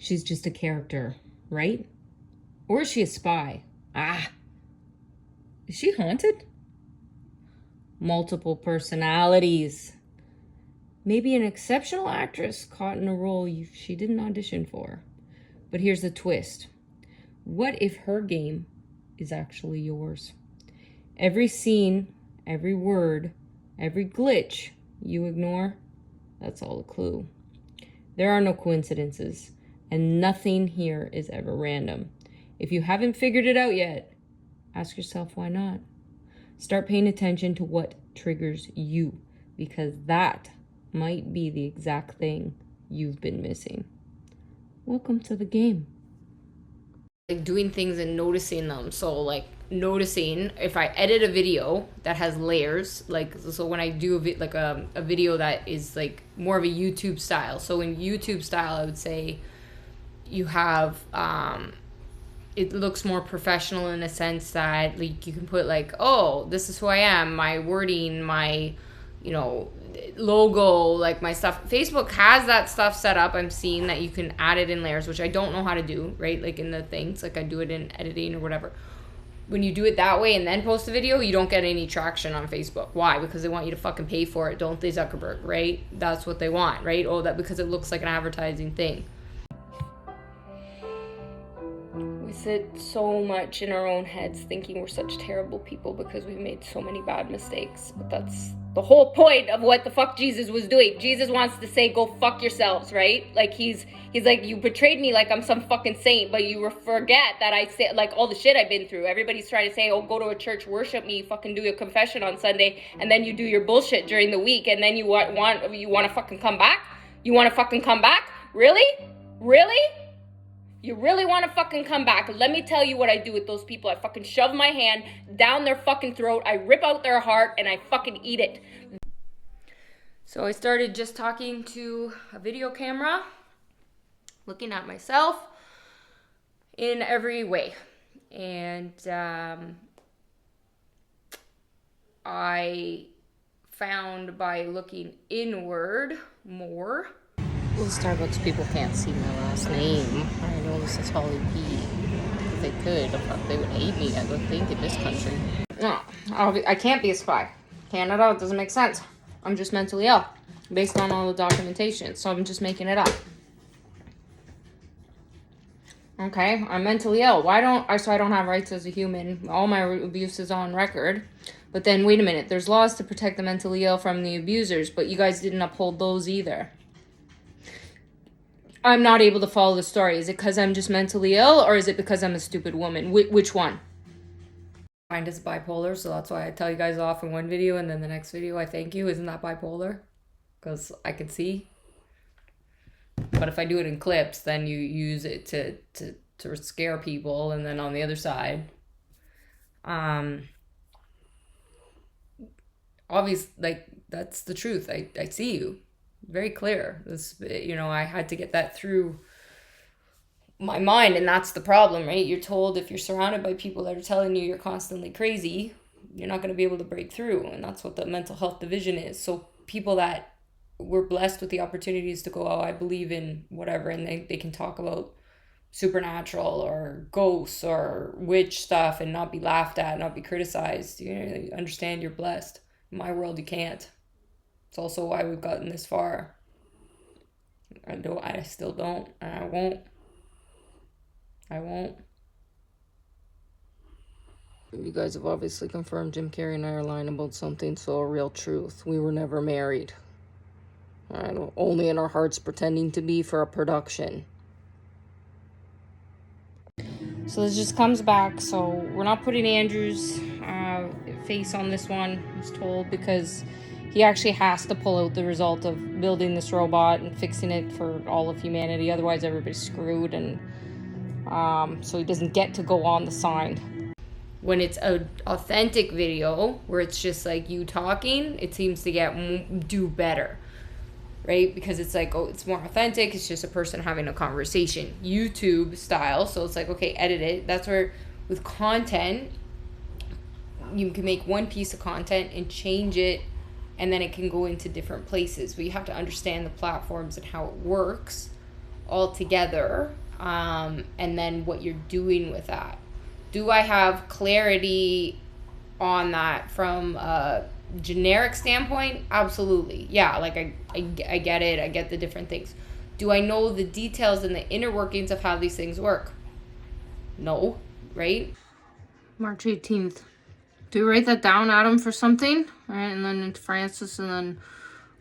she's just a character, right? Or is she a spy? Is she haunted? Multiple personalities. Maybe an exceptional actress caught in a role she didn't audition for. But here's the twist. What if her game is actually yours? Every scene, every word, every glitch you ignore, that's all a clue. There are no coincidences, and nothing here is ever random. If you haven't figured it out yet, ask yourself why not. Start paying attention to what triggers you, because that might be the exact thing you've been missing. Welcome to the game. Like doing things and noticing them. So like noticing if I edit a video that has layers, like so when I do a video that is like more of a YouTube style. So in YouTube style, I would say you have it looks more professional in a sense that like you can put like, oh, this is who I am, my wording, my logo, like my stuff. Facebook has that stuff set up. I'm seeing that you can add it in layers, which I don't know how to do, right? Like in the things, like I do it in editing or whatever. When you do it that way and then post a video, you don't get any traction on Facebook. Why? Because they want you to fucking pay for it, don't they, Zuckerberg, right? That's what they want, right? Oh, that because it looks like an advertising thing. We sit so much in our own heads thinking we're such terrible people because we've made so many bad mistakes. But that's the whole point of what the fuck Jesus was doing. Jesus wants to say, go fuck yourselves, right? Like he's like, you betrayed me like I'm some fucking saint, but you forget that I say like all the shit I've been through. Everybody's trying to say, oh, go to a church, worship me, fucking do a confession on Sunday, and then you do your bullshit during the week, and then you want to fucking come back? You want to fucking come back? Really? You really want to fucking come back? Let me tell you what I do with those people. I fucking shove my hand down their fucking throat. I rip out their heart and I fucking eat it. So I started just talking to a video camera, looking at myself in every way. And I found by looking inward more. Well, Starbucks people can't see my last name. I know this is Holly P. If they could, they would hate me, I would think, in this country. No, I can't be a spy. Canada, it doesn't make sense. I'm just mentally ill, based on all the documentation, so I'm just making it up. Okay, I'm mentally ill. So I don't have rights as a human. All my abuse is on record. But then, wait a minute, there's laws to protect the mentally ill from the abusers, but you guys didn't uphold those either. I'm not able to follow the story. Is it because I'm just mentally ill, or is it because I'm a stupid woman? Which one? Mine is bipolar, so that's why I tell you guys off in one video, and then the next video I thank you. Isn't that bipolar? Because I can see. But if I do it in clips, then you use it to scare people, and then on the other side, obviously, like, that's the truth. I see you. Very clear. This, I had to get that through my mind, and that's the problem, right? You're told if you're surrounded by people that are telling you you're constantly crazy, you're not going to be able to break through, and that's what the mental health division is. So people that were blessed with the opportunities to go, oh, I believe in whatever, and they can talk about supernatural or ghosts or witch stuff and not be laughed at, not be criticized. You understand you're blessed. In my world, you can't. It's also why we've gotten this far. I still don't, and I won't. You guys have obviously confirmed Jim Carrey and I are lying about something, so a real truth. We were never married. Only in our hearts pretending to be for a production. So this just comes back, so we're not putting Andrew's face on this one, I was told, because he actually has to pull out the result of building this robot and fixing it for all of humanity. Otherwise, everybody's screwed, and so he doesn't get to go on the sign. When it's an authentic video where it's just like you talking, it seems to do better, right? Because it's like, oh, it's more authentic. It's just a person having a conversation, YouTube style. So it's like, okay, edit it. That's where with content, you can make one piece of content and change it, and then it can go into different places. But you have to understand the platforms and how it works. altogether, and then what you're doing with that. Do I have clarity on that from a generic standpoint? Absolutely. Yeah, like I get it. I get the different things. Do I know the details and the inner workings of how these things work? No, right? March 18th. Do you write that down, Adam, for something? All right, and then into Francis, and then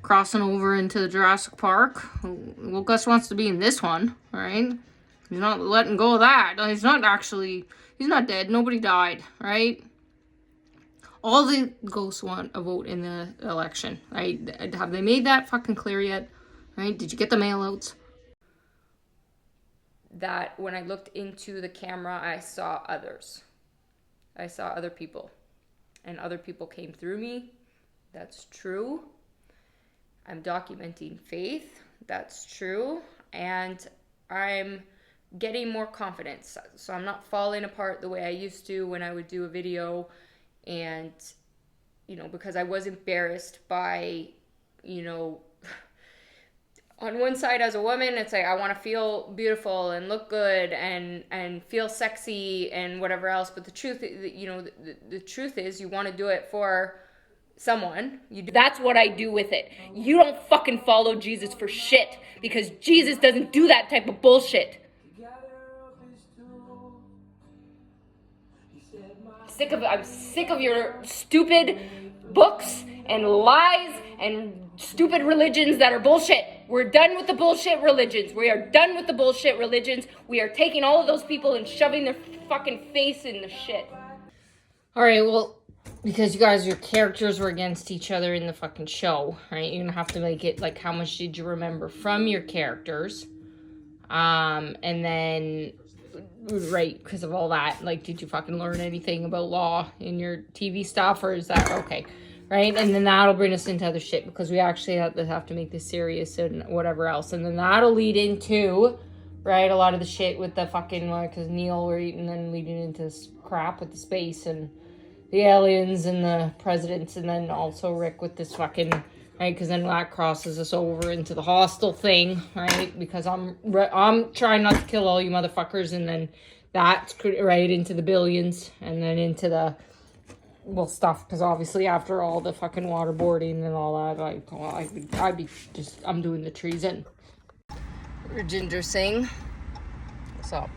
crossing over into the Jurassic Park. Well, Gus wants to be in this one, all right? He's not letting go of that. He's not dead. Nobody died, right? All the ghosts want a vote in the election, right? Have they made that fucking clear yet? Right? Did you get the mail outs? That when I looked into the camera, I saw others. I saw other people. And other people came through me. That's true. I'm documenting faith. That's true. And I'm getting more confidence. So I'm not falling apart the way I used to when I would do a video. And, because I was embarrassed by, on one side as a woman, it's like I want to feel beautiful and look good and feel sexy and whatever else. But the truth, the truth is you want to do it for someone. That's what I do with it. You don't fucking follow Jesus for shit, because Jesus doesn't do that type of bullshit. I'm sick of your stupid books and lies and stupid religions that are bullshit. We're done with the bullshit religions. We are done with the bullshit religions. We are taking all of those people and shoving their fucking face in the shit. All right, well, because you guys, your characters were against each other in the fucking show, right? You're gonna have to make it like, how much did you remember from your characters? And then, right, because of all that, like, did you fucking learn anything about law in your TV stuff, or is that okay? Right? And then that'll bring us into other shit, because we actually have to make this serious and whatever else. And then that'll lead into, right, a lot of the shit with the fucking, because Neil, right, and then leading into this crap with the space and the aliens and the presidents, and then also Rick with this fucking, right, because then that crosses us over into the hostile thing, right, because I'm trying not to kill all you motherfuckers, and then that's right into the billions, and then into the, well, stuff, because obviously after all the fucking waterboarding and all that, I'm doing the treason. Rajinder Singh, what's up?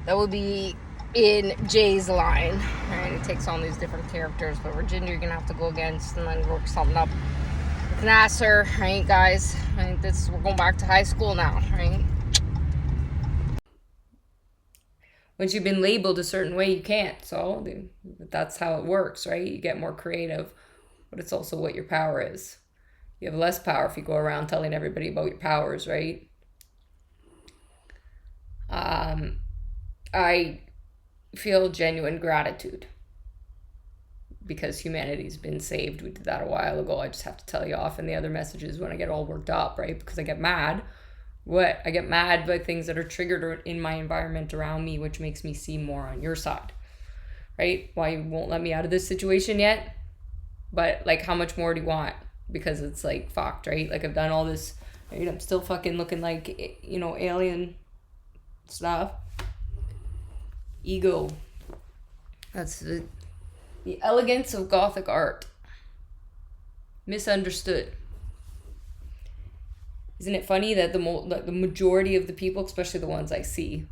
That would be in Jay's line, right? It takes on these different characters, but Rajinder you're gonna have to go against and then work something up with Nasser, right, guys? Right? We're going back to high school now, right? Once you've been labeled a certain way, you can't. So that's how it works, right? You get more creative, but it's also what your power is. You have less power if you go around telling everybody about your powers, right? I feel genuine gratitude because humanity's been saved. We did that a while ago. I just have to tell you off in the other messages when I get all worked up, right? Because I get mad. I get mad by things that are triggered in my environment around me, which makes me see more on your side, right? Why you won't let me out of this situation yet? But like, how much more do you want? Because it's like fucked, right? Like, I've done all this, right? I'm still fucking looking like, alien stuff. Ego. That's the elegance of Gothic art. Misunderstood. Isn't it funny that the majority of the people, especially the ones I see,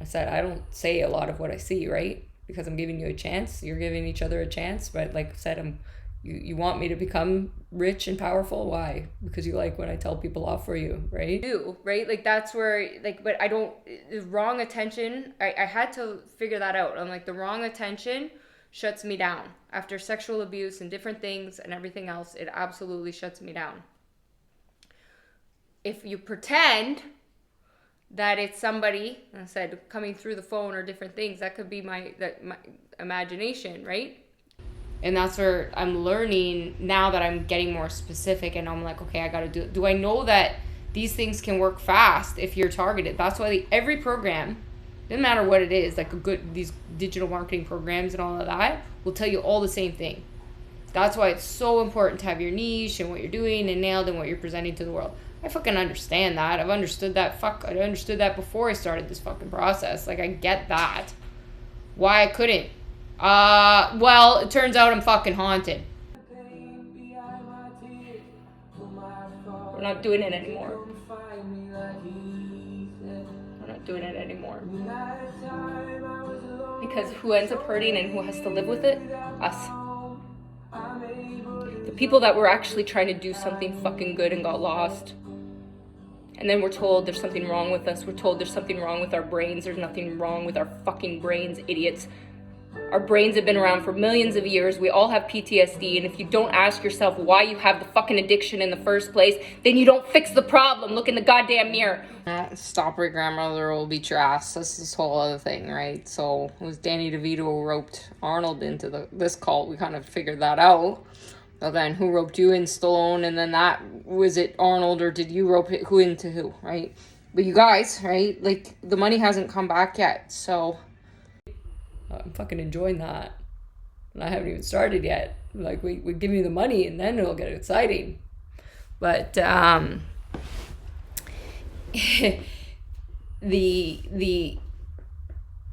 I said I don't say a lot of what I see, right? Because I'm giving you a chance. You're giving each other a chance. But like I said, you want me to become rich and powerful? Why? Because you like when I tell people off for you, right? Do, right? Like, that's where, like, but I don't, the wrong attention, I had to figure that out. I'm like, the wrong attention shuts me down. After sexual abuse and different things and everything else, it absolutely shuts me down. If you pretend that it's somebody, I said, coming through the phone or different things, that could be my imagination, right? And that's where I'm learning now that I'm getting more specific, and I'm like, okay, I gotta do I know that these things can work fast if you're targeted. That's why every program, doesn't matter what it is, like these digital marketing programs and all of that, will tell you all the same thing. That's why it's so important to have your niche and what you're doing and nailed and what you're presenting to the world. I fucking understand that. I've understood that. I understood that before I started this fucking process. Like, I get that. Why I couldn't? Well, it turns out I'm fucking haunted. We're not doing it anymore. We're not doing it anymore. Because who ends up hurting and who has to live with it? Us. The people that were actually trying to do something fucking good and got lost. And then we're told there's something wrong with us. We're told there's something wrong with our brains. There's nothing wrong with our fucking brains, idiots. Our brains have been around for millions of years. We all have PTSD. And if you don't ask yourself why you have the fucking addiction in the first place, then you don't fix the problem. Look in the goddamn mirror. Stop your grandmother will beat your ass. That's this whole other thing, right? So it was Danny DeVito who roped Arnold into this cult. We kind of figured that out. Well, then who roped you in, Stallone? And then that, was it Arnold or did you rope who into who, right? But you guys, right? Like, the money hasn't come back yet, so I'm fucking enjoying that. And I haven't even started yet. Like, we give me the money and then it'll get exciting. But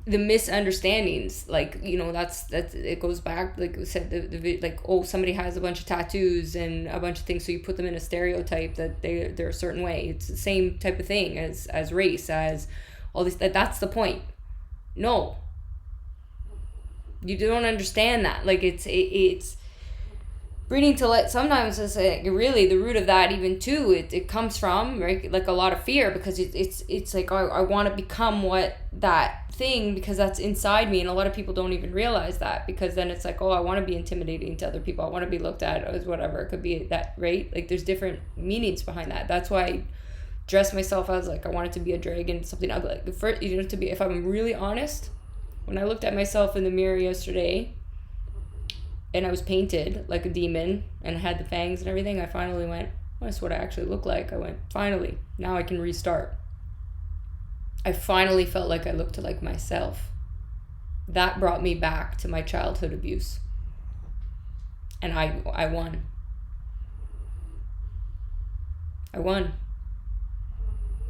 the misunderstandings, like, you know, that's it goes back, like I said, like, oh, somebody has a bunch of tattoos and a bunch of things, so you put them in a stereotype that they're a certain way. It's the same type of thing as race, as all this. That's the point. No, you don't understand that. Like, it's breeding to let, sometimes it's like, really the root of that even too, it comes from, right, like a lot of fear, because it's like I want to become what that thing, because that's inside me, and a lot of people don't even realize that, because then it's like, oh, I want to be intimidating to other people, I want to be looked at as whatever, it could be that, right? Like, there's different meanings behind that. That's why I dress myself as, like, I wanted to be a dragon, something ugly. Like, for, you know, to be, if I'm really honest, when I looked at myself in the mirror yesterday and I was painted like a demon and had the fangs and everything, I finally went, well, that's what I actually look like. I went, finally, now I can restart. I finally felt like I looked like myself. That brought me back to my childhood abuse. And I won. I won.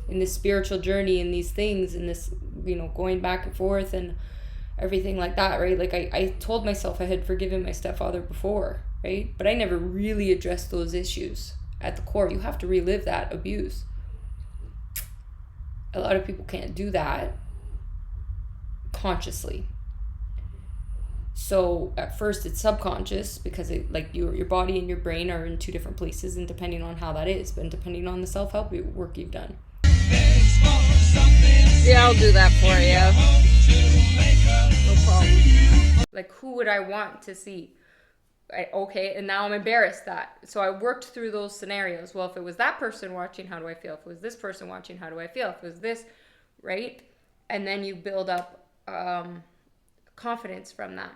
In this spiritual journey, in these things, in this, you know, going back and forth and everything like that, right? Like, I told myself I had forgiven my stepfather before, right? But I never really addressed those issues at the core. You have to relive that abuse. A lot of people can't do that consciously. So at first it's subconscious, because it, like, your body and your brain are in two different places, and depending on how that is, but depending on the self-help work you've done. Yeah, I'll do that for you. No problem. Like, who would I want to see? Okay, and now I'm embarrassed that. So I worked through those scenarios. Well, if it was that person watching, how do I feel? If it was this person watching, how do I feel? If it was this, right? And then you build up confidence from that.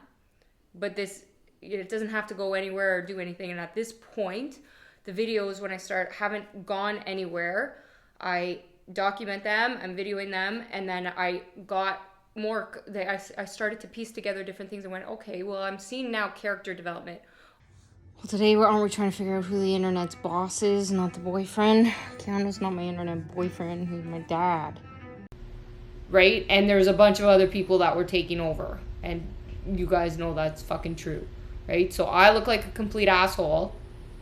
But this, it doesn't have to go anywhere or do anything. And at this point, the videos, when I start, haven't gone anywhere. I document them, I'm videoing them, and then I got more, I started to piece together different things and went, okay, well, I'm seeing now character development. Well, today aren't we trying to figure out who the internet's boss is, not the boyfriend? Keanu's not my internet boyfriend, he's my dad. Right? And there's a bunch of other people that were taking over, and you guys know that's fucking true, right? So I look like a complete asshole,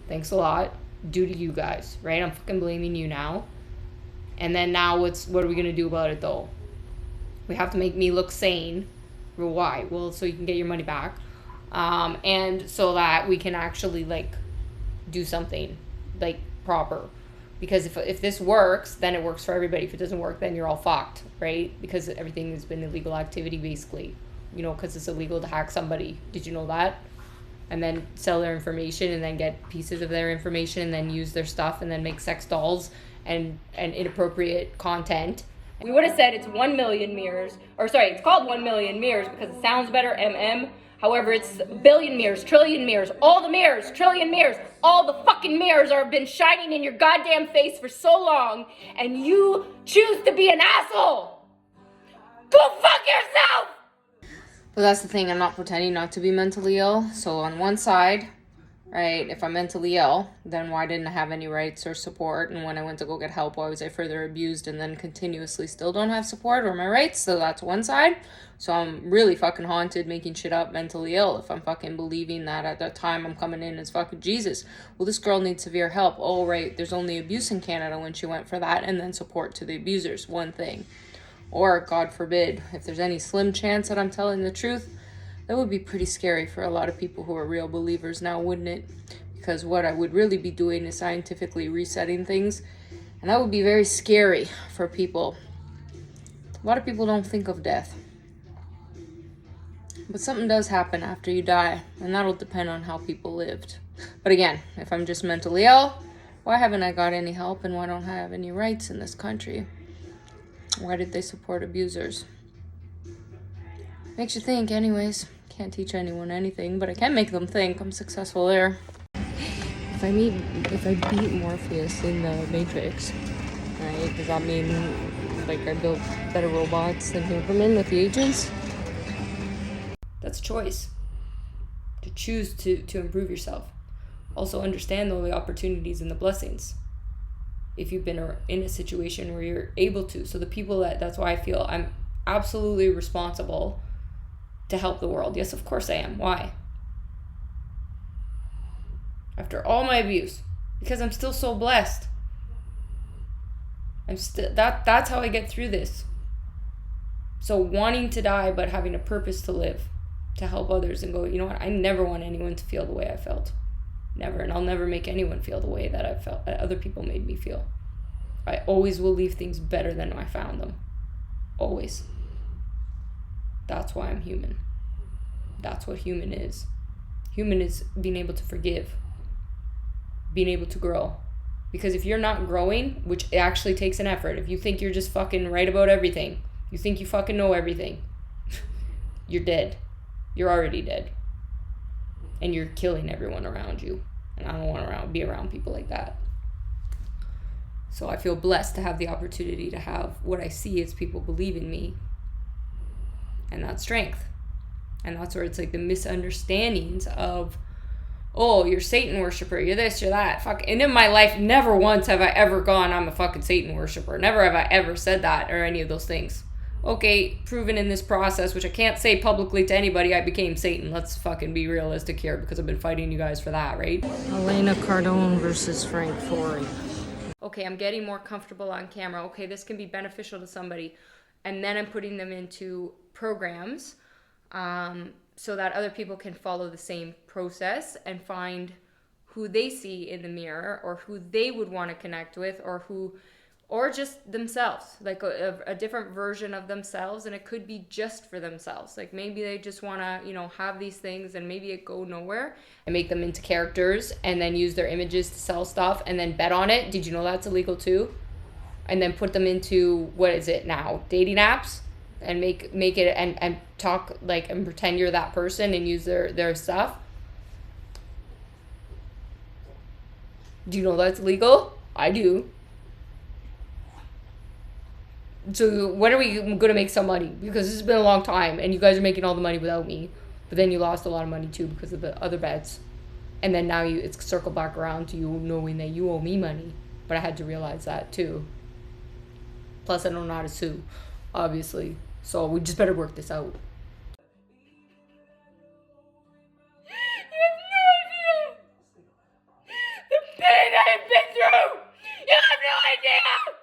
thanks a lot, due to you guys, right? I'm fucking blaming you now. And then now what are we gonna do about it though? We have to make me look sane. Well, why? Well, so you can get your money back. And so that we can actually, like, do something, like, proper. Because if this works, then it works for everybody. If it doesn't work, then you're all fucked, right? Because everything has been illegal activity, basically. You know, because it's illegal to hack somebody. Did you know that? And then sell their information, and then get pieces of their information, and then use their stuff, and then make sex dolls and inappropriate content. We would have said it's 1 million mirrors, or sorry, it's called 1 million mirrors because it sounds better, MM. However, it's billion mirrors, trillion mirrors, all the mirrors, trillion mirrors, all the fucking mirrors are been shining in your goddamn face for so long, and you choose to be an asshole. Go fuck yourself! But that's the thing, I'm not pretending not to be mentally ill. So on one side, right? If I'm mentally ill, then why didn't I have any rights or support? And when I went to go get help, why was I further abused and then continuously still don't have support or my rights? So that's one side. So I'm really fucking haunted, making shit up, mentally ill, if I'm fucking believing that at that time I'm coming in as fucking Jesus. Well, this girl needs severe help. Oh, right, there's only abuse in Canada when she went for that, and then support to the abusers, one thing. Or, God forbid, if there's any slim chance that I'm telling the truth, that would be pretty scary for a lot of people who are real believers now, wouldn't it? Because what I would really be doing is scientifically resetting things, and that would be very scary for people. A lot of people don't think of death. But something does happen after you die, and that'll depend on how people lived. But again, if I'm just mentally ill, why haven't I got any help, and why don't I have any rights in this country? Why did they support abusers? Makes you think, anyways. Can't teach anyone anything, but I can make them think. I'm successful there. If I beat Morpheus in the Matrix, right, does that mean like I built better robots than Huberman with the agents? That's choice. To choose to improve yourself. Also understand though the opportunities and the blessings. If you've been in a situation where you're able to. So the people that's why I feel I'm absolutely responsible to help the world. Yes, of course I am. Why? After all my abuse, because I'm still so blessed. That's how I get through this. So wanting to die but having a purpose to live, to help others and go, you know what? I never want anyone to feel the way I felt. Never. And I'll never make anyone feel the way that I felt, that other people made me feel. I always will leave things better than I found them. Always. That's why I'm human. That's what human is. Human is being able to forgive. Being able to grow. Because if you're not growing, which actually takes an effort, if you think you're just fucking right about everything, you think you fucking know everything, you're dead. You're already dead. And you're killing everyone around you. And I don't want to be around people like that. So I feel blessed to have the opportunity to have what I see as people believe in me. And that's strength. And that's where it's like the misunderstandings of, oh, you're Satan worshiper, you're this, you're that. Fuck. And in my life, never once have I ever gone, I'm a fucking Satan worshiper. Never have I ever said that or any of those things. Okay, proven in this process, which I can't say publicly to anybody, I became Satan. Let's fucking be realistic here because I've been fighting you guys for that, right? Elena Cardone versus Frank Forey. Okay, I'm getting more comfortable on camera. Okay, this can be beneficial to somebody. And then I'm putting them into programs so that other people can follow the same process and find who they see in the mirror or who they would want to connect with or just themselves, like a different version of themselves. And it could be just for themselves. Like maybe they just want to, have these things and maybe it go nowhere and make them into characters and then use their images to sell stuff and then bet on it. Did you know that's illegal too? And then put them into, what is it now? Dating apps and make it and talk like and pretend you're that person and use their stuff. Do you know that's legal? I do. So when are we going to make some money? Because this has been a long time and you guys are making all the money without me. But then you lost a lot of money too because of the other bets. And then now it's circled back around to you knowing that you owe me money. But I had to realize that too. Plus I don't know how to sue, obviously. So we just better work this out. You have no idea the pain I have been through. You have no idea.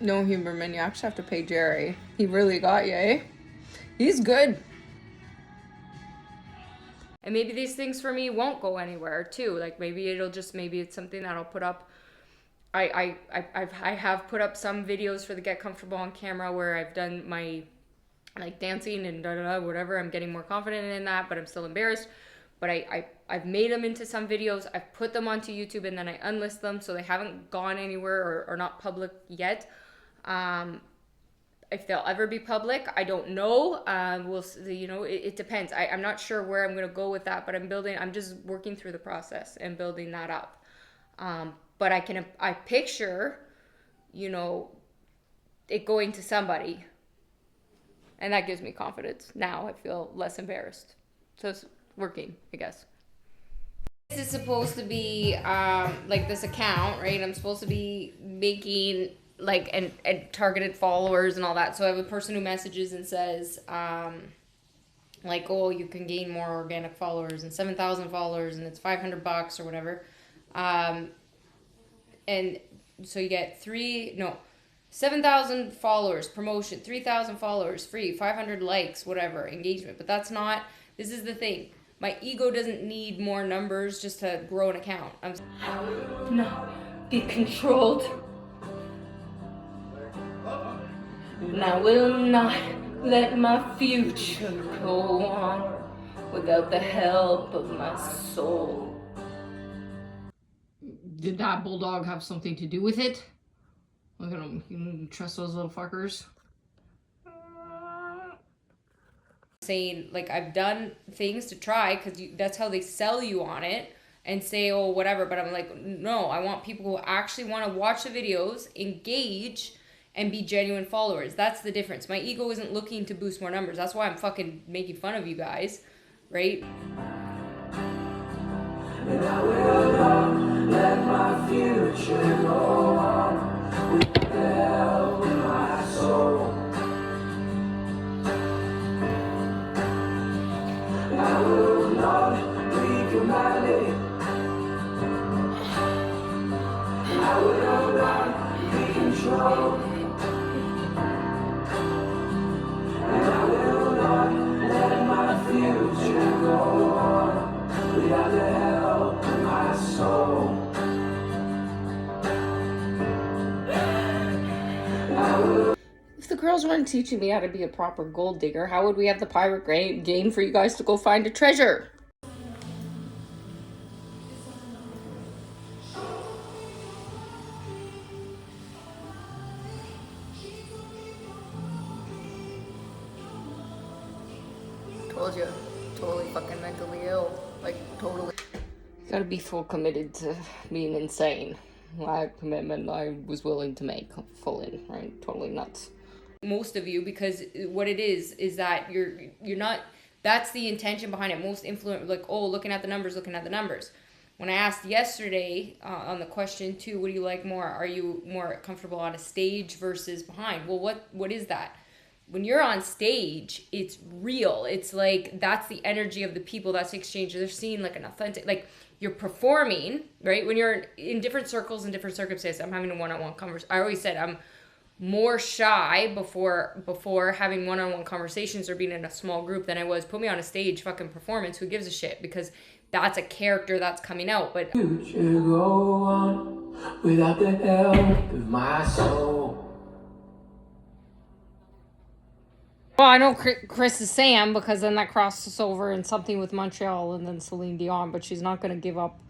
No, Huberman, you actually have to pay Jerry. He really got you, eh? He's good. And maybe these things for me won't go anywhere too. Like maybe it's something that I'll put up. I have put up some videos for the Get Comfortable on Camera where I've done my like dancing and whatever. I'm getting more confident in that, but I'm still embarrassed. But I've made them into some videos. I've put them onto YouTube and then I unlist them so they haven't gone anywhere or not public yet. if they'll ever be public, I don't know. We'll see, you know, it depends. I'm not sure where I'm gonna go with that, but I'm just working through the process and building that up. But I picture, you know, it going to somebody, and that gives me confidence. Now I feel less embarrassed. So it's working, I guess. This is supposed to be like this account, right? I'm supposed to be making like and targeted followers and all that. So I have a person who messages and says like, oh, you can gain more organic followers and 7,000 followers and it's $500 or whatever. And so you get 7,000 followers, promotion, 3,000 followers, free, 500 likes, whatever, engagement. But that's not, this is the thing. My ego doesn't need more numbers just to grow an account. I will not be controlled. And I will not let my future go on without the help of my soul. Did that bulldog have something to do with it? Look at him. You trust those little fuckers? Saying like I've done things to try because that's how they sell you on it and say, oh, whatever. But I'm like, no, I want people who actually want to watch the videos, engage, and be genuine followers. That's the difference. My ego isn't looking to boost more numbers. That's why I'm fucking making fun of you guys, right? And I will not let my future go on with the help of my soul. I will not be commanded. I will not be controlled. And I will not let my future go on without the help of my soul. If the girls weren't teaching me how to be a proper gold digger, how would we have the pirate game for you guys to go find a treasure? Told you, totally fucking mentally ill. Like, totally. You gotta be full committed to being insane. That commitment I was willing to make full in, right? Totally nuts. Most of you, because what it is that you're not, that's the intention behind it. Most influence, like, oh, looking at the numbers. When I asked yesterday on the question too, what do you like more? Are you more comfortable on a stage versus behind? Well, what is that? When you're on stage, it's real. It's like, that's the energy of the people. That's the exchange. They're seeing like an authentic, like you're performing, right? When you're in different circles and different circumstances, I'm having a one-on-one conversation. I always said I'm more shy before having one-on-one conversations or being in a small group than I was. Put me on a stage, fucking performance, who gives a shit? Because that's a character that's coming out. But future go on without the help of my soul. Well, I know Chris is Sam because then that crosses over in something with Montreal and then Celine Dion, but she's not going to give up.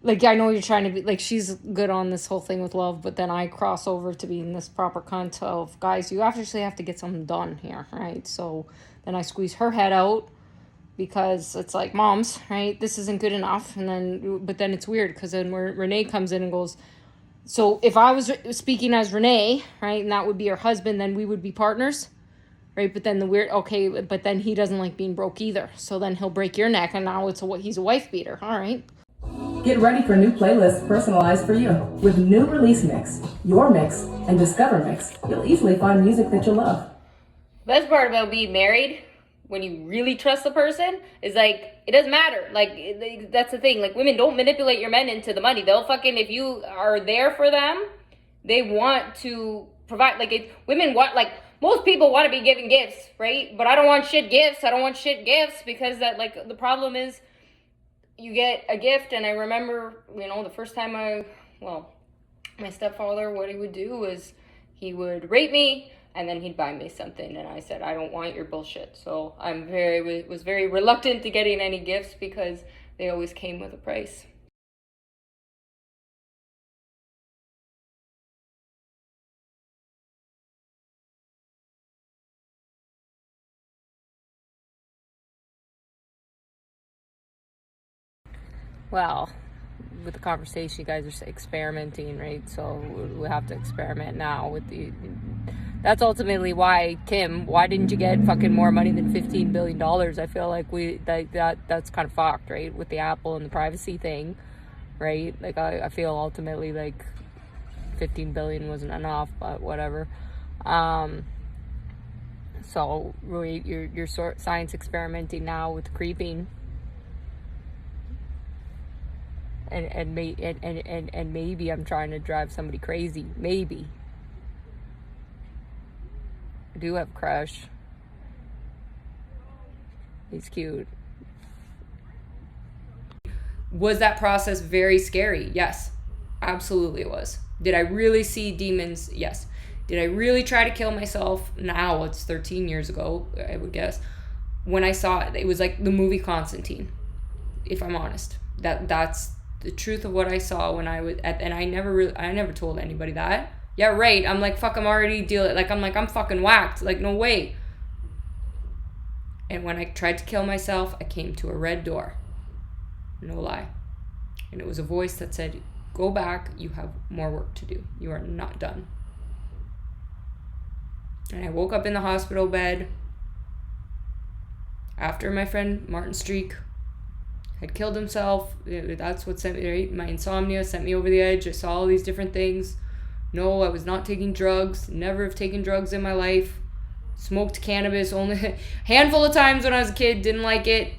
Like, I know you're trying to be, like, she's good on this whole thing with love, but then I cross over to being this proper cunt of, guys, you actually have to get something done here, right? So then I squeeze her head out because it's like, moms, right? This isn't good enough. But then it's weird because then Renee comes in and goes, so if I was speaking as Renee, right, and that would be her husband, then we would be partners. Right, but then but then he doesn't like being broke either. So then he'll break your neck, and now he's a wife beater. All right. Get ready for new playlists personalized for you. With new Release Mix, Your Mix, and Discover Mix, you'll easily find music that you'll love. Best part about being married, when you really trust the person, is like, it doesn't matter. Like, that's the thing. Like, women don't manipulate your men into the money. They'll fucking, if you are there for them, they want to provide. Like, women want, like, most people want to be giving gifts, right? But I don't want shit gifts. Because that, like, the problem is you get a gift, and I remember, the first time my stepfather, what he would do is he would rape me, and then he'd buy me something, and I said, I don't want your bullshit. So I was very reluctant to getting any gifts because they always came with a price. well, with the conversation, you guys are experimenting, right? So we have to experiment now with the. That's ultimately why, Kim, why didn't you get fucking more money than $15 billion? I feel like that's kind of fucked, right? With the Apple and the privacy thing, right? Like, I feel ultimately like 15 billion wasn't enough, but whatever. So really, you're science experimenting now with creeping. And maybe I'm trying to drive somebody crazy. Maybe. I do have a crush. He's cute. Was that process very scary? Yes, absolutely it was. Did I really see demons? Yes. Did I really try to kill myself? Now it's 13 years ago, I would guess. When I saw it, it was like the movie Constantine, if I'm honest. That's the truth of what I saw when I was at, and I never told anybody that. Yeah, right. I'm like, fuck, I'm already dealing, like, I'm fucking whacked. Like, no way. And when I tried to kill myself, I came to a red door. No lie. And it was a voice that said, go back, you have more work to do. You are not done. And I woke up in the hospital bed after my friend Martin Streak had killed himself. That's what sent me, right? My insomnia sent me over the edge. I saw all these different things. No, I was not taking drugs. Never have taken drugs in my life. Smoked cannabis only a handful of times when I was a kid. Didn't like it.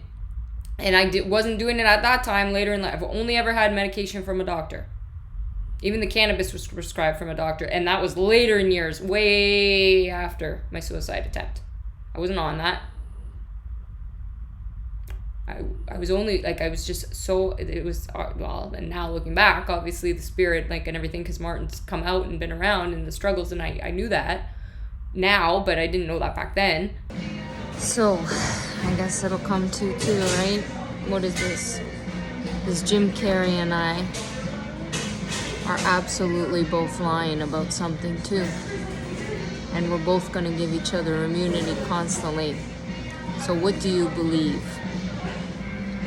And I wasn't doing it at that time. Later in life, I've only ever had medication from a doctor. Even the cannabis was prescribed from a doctor. And that was later in years, way after my suicide attempt. I wasn't on that. I was only, like, I was just so, it was, well, and now looking back, obviously the spirit, like, and everything, because Martin's come out and been around and the struggles, and I knew that now, but I didn't know that back then. So, I guess it'll come to too, right? What is this? This Jim Carrey and I are absolutely both lying about something too. And we're both gonna give each other immunity constantly. So what do you believe?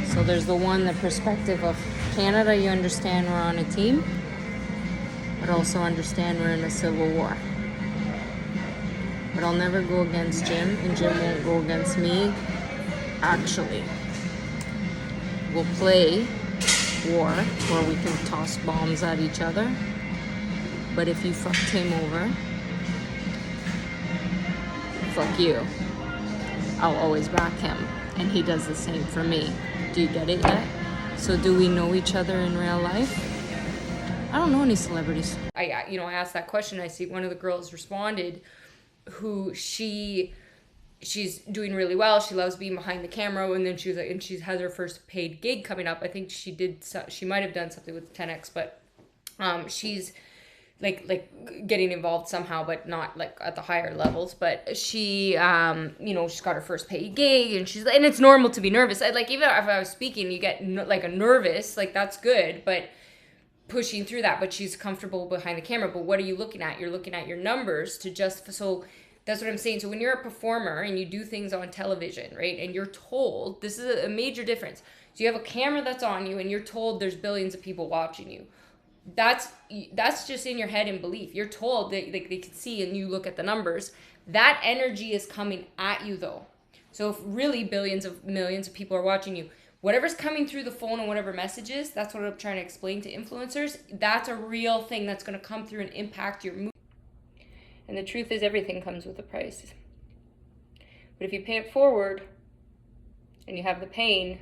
So there's the perspective of Canada, you understand we're on a team, but also understand we're in a civil war. But I'll never go against Jim, and Jim won't go against me. Actually, we'll play war where we can toss bombs at each other. But if you fucked him over, fuck you. I'll always back him, and he does the same for me. Do you get it yet? So do we know each other in real life? I don't know any celebrities. I asked that question. I see one of the girls responded, who she's doing really well. She loves being behind the camera, and then she was like, and she has her first paid gig coming up. I think she might have done something with 10X, but she's like getting involved somehow, but not like at the higher levels. But she she's got her first paid gig, and it's normal to be nervous. Like, even if I was speaking, you get like a nervous, like, that's good, but pushing through that. But she's comfortable behind the camera. But what are you looking at? You're looking at your numbers so that's what I'm saying. So when you're a performer and you do things on television, right, and you're told, this is a major difference. So you have a camera that's on you and you're told there's billions of people watching you. That's just in your head and belief. You're told that they can see, and you look at the numbers. That energy is coming at you, though. So if really millions of people are watching you, whatever's coming through the phone and whatever messages, that's what I'm trying to explain to influencers. That's a real thing that's going to come through and impact your mood. And the truth is, everything comes with a price. But if you pay it forward and you have the pain,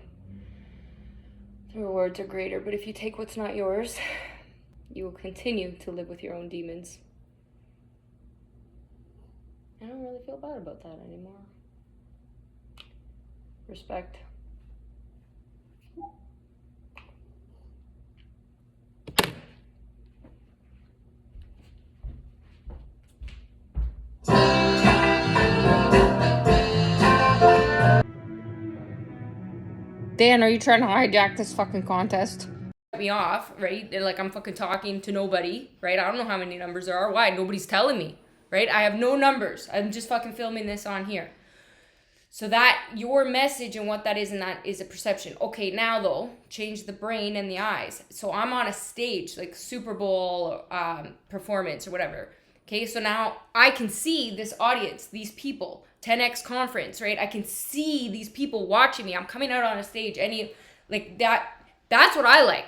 the rewards are greater. But if you take what's not yours, you will continue to live with your own demons. I don't really feel bad about that anymore. Respect. Dan, are you trying to hijack this fucking contest? Me off, right? Like, I'm fucking talking to nobody, right? I don't know how many numbers there are. Why? Nobody's telling me, right? I have no numbers. I'm just fucking filming this on here. So that your message and what that is, and that is a perception. Okay, now though, change the brain and the eyes. So I'm on a stage, like Super Bowl performance or whatever. Okay, so now I can see this audience, these people, 10X conference, right? I can see these people watching me. I'm coming out on a stage, like that's what I like.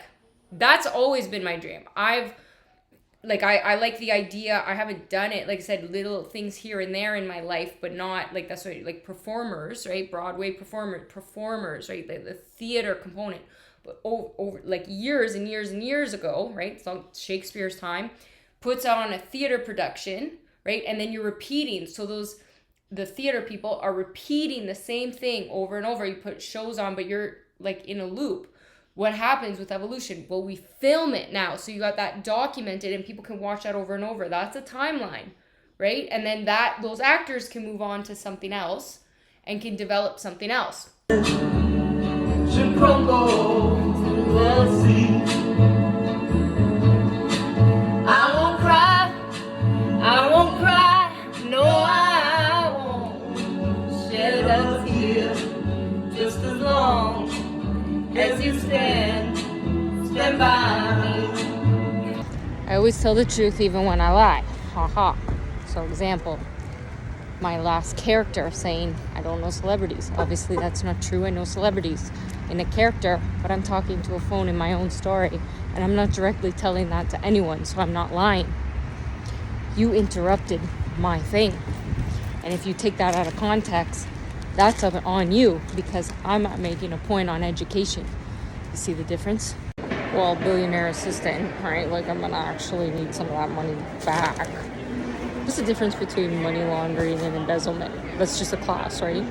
That's always been my dream. I like the idea. I haven't done it, like I said, little things here and there in my life, but not like, that's what, like performers, right? Broadway performers, right? The theater component. But over like years and years and years ago, right? It's on Shakespeare's time, puts on a theater production, right? And then you're repeating. So the theater people are repeating the same thing over and over. You put shows on, but you're like in a loop. What happens with evolution? Well, we film it now. So you got that documented and people can watch that over and over. That's a timeline, right? And then those actors can move on to something else and can develop something else. Should crumble to the sea. I won't cry, no, I won't shed a tear, just as long as you stand by me. I always tell the truth even when I lie. Ha. So example, my last character saying, I don't know celebrities. Obviously that's not true. I know celebrities in a character, but I'm talking to a phone in my own story, and I'm not directly telling that to anyone, so I'm not lying. You interrupted my thing. And if you take that out of context, that's on you, because I'm not making a point on education. You see the difference? Well, billionaire assistant, right? Like, I'm gonna actually need some of that money back. What's the difference between money laundering and embezzlement? That's just a class, right?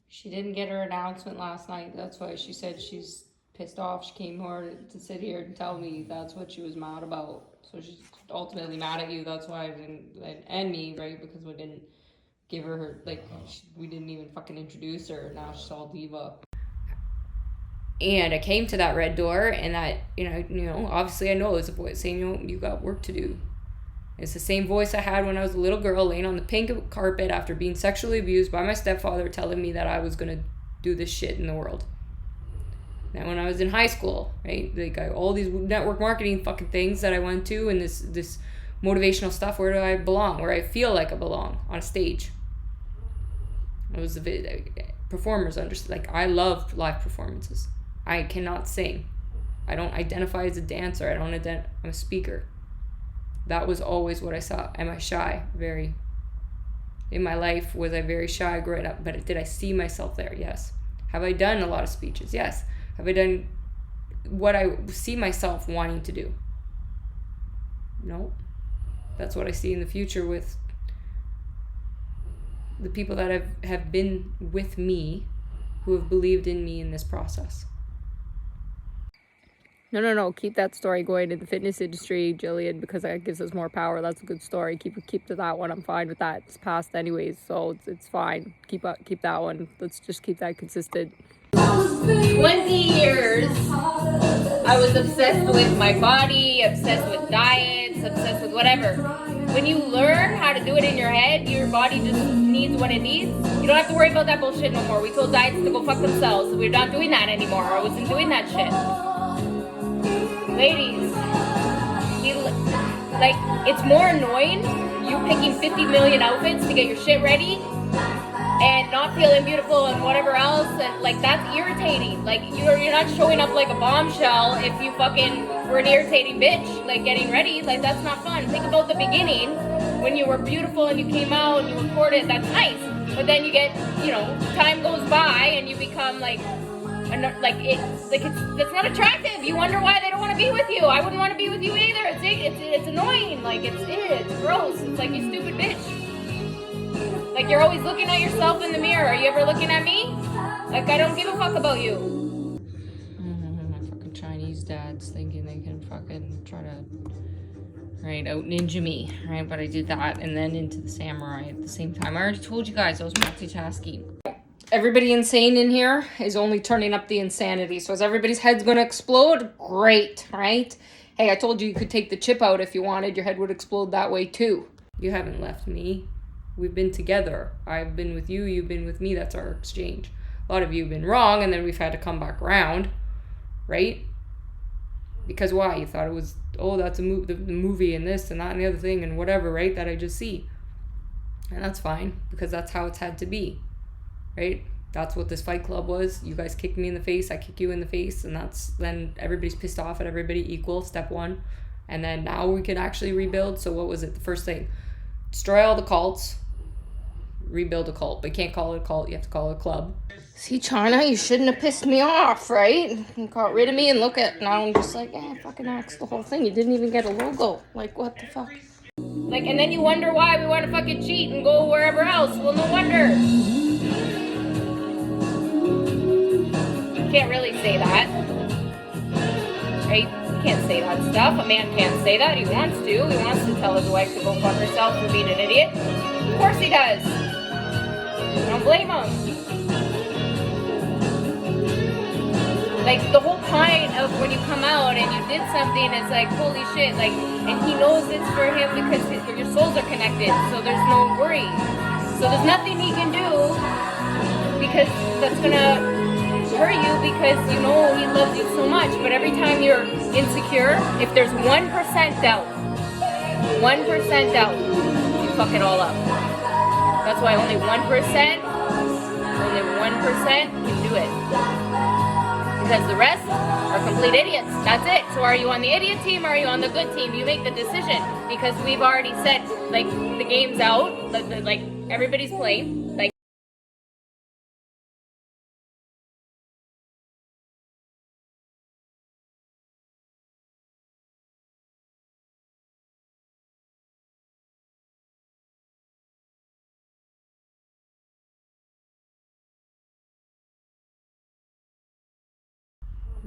She didn't get her announcement last night. That's why she said she's pissed off. She came here to sit here and tell me that's what she was mad about. So she's ultimately mad at you. That's why I didn't, and me, right? Because we didn't give her, we didn't even fucking introduce her. Now she's all diva. And I came to that red door, and that, obviously I know it was a voice saying, you got work to do. It's the same voice I had when I was a little girl laying on the pink carpet after being sexually abused by my stepfather, telling me that I was going to do this shit in the world. Now, when I was in high school, right, all these network marketing fucking things that I went to, and this motivational stuff, where do I belong? Where I feel like I belong on a stage. It was performers understand. I love live performances. I cannot sing. I don't identify as a dancer. I'm a speaker. That was always what I saw. Am I shy? Very. In my life, was I very shy growing up? But did I see myself there? Yes. Have I done a lot of speeches? Yes. Have I done what I see myself wanting to do? No. That's what I see in the future with the people that have been with me, who have believed in me in this process. No. Keep that story going in the fitness industry, Jillian, because that gives us more power. That's a good story. Keep to that one. I'm fine with that. It's past anyways, so it's fine. Keep that one. Let's just keep that consistent. 20 years, I was obsessed with my body, obsessed with diets, obsessed with whatever. When you learn how to do it in your head, your body just needs what it needs. You don't have to worry about that bullshit no more. We told diets to go fuck themselves. We're not doing that anymore. I wasn't doing that shit. Ladies, it's more annoying you picking 50 million outfits to get your shit ready and not feeling beautiful and whatever else, and that's irritating. You're not showing up like a bombshell if you fucking were an irritating bitch, getting ready. That's not fun. Think about the beginning when you were beautiful and you came out and you recorded. That's nice, but then you get, time goes by and you become it's not attractive. You wonder why they don't want to be with you. I wouldn't want to be with you either. It's annoying. It's gross. It's like, you stupid bitch. You're always looking at yourself in the mirror. Are you ever looking at me? I don't give a fuck about you. Fucking Chinese dads thinking they can fucking try to right? Out ninja me, right? But I did that and then into the samurai at the same time. I already told you guys I was multitasking. Everybody insane in here is only turning up the insanity. So is everybody's head's gonna explode? Great, right? Hey, I told you you could take the chip out if you wanted. Your head would explode that way too. You haven't left me. We've been together. I've been with you, you've been with me. That's our exchange. A lot of you have been wrong, and then we've had to come back around, right? Because why? You thought it was, oh, that's the movie and this and that and the other thing and whatever, right? That I just see. And that's fine, because that's how it's had to be, right? That's what this Fight Club was. You guys kick me in the face, I kick you in the face, and that's, then everybody's pissed off at everybody equal, step one. And then now we can actually rebuild. So what was it? The first thing, destroy all the cults, rebuild a cult. But you can't call it a cult, you have to call it a club. See, China, you shouldn't have pissed me off, right? You got rid of me, and look at, now I'm just like, fucking axe the whole thing. You didn't even get a logo. Like, what the fuck? Like, and then you wonder why we want to fucking cheat and go wherever else. Well, no wonder. You can't really say that. Right? You can't say that stuff. A man can't say that. He wants to. He wants to tell his wife to go fuck herself for being an idiot. Of course he does. I don't blame him. Like, the whole point of when you come out and you did something, it's like, holy shit, like, and he knows it's for him because your souls are connected, so there's no worry. So there's nothing he can do because that's gonna hurt you, because you know he loves you so much. But every time you're insecure, if there's 1% doubt, 1% doubt, you fuck it all up. That's why only 1% can do it. Because the rest are complete idiots. That's it. So are you on the idiot team or are you on the good team? You make the decision. Because we've already said, like, the game's out. Like, everybody's playing. Like,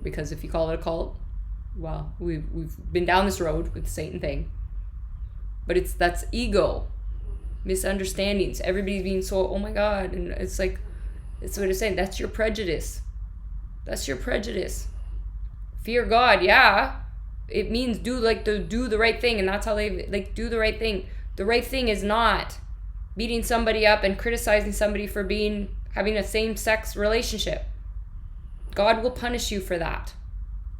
because if you call it a cult, well, we've been down this road with the Satan thing. But that's ego, misunderstandings. Everybody's being so, oh my God, and it's like, it's what it's saying. That's your prejudice. That's your prejudice. Fear God, yeah. It means do the right thing, and that's how they like do the right thing. The right thing is not beating somebody up and criticizing somebody for having a same-sex relationship. God will punish you for that.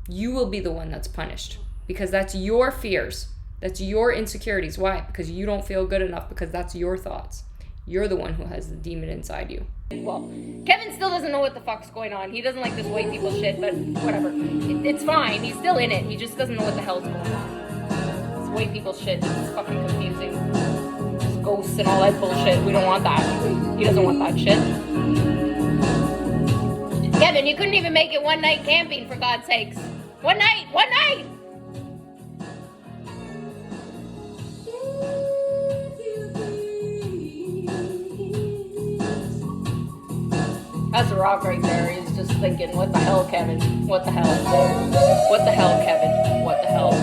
You will be the one that's punished because that's your fears. That's your insecurities. Why? Because you don't feel good enough, because that's your thoughts. You're the one who has the demon inside you. well, Kevin still doesn't know what the fuck's going on. He doesn't like this white people shit, but whatever. It's fine. He's still in it. He just doesn't know what the hell's going on. This white people shit is fucking confusing. This ghosts and all that bullshit. We don't want that. He doesn't want that shit. Kevin, you couldn't even make it one night camping, for God's sakes. One night! One night! That's a rock right there. He's just thinking, what the hell, Kevin? What the hell? What the hell, Kevin? What the hell?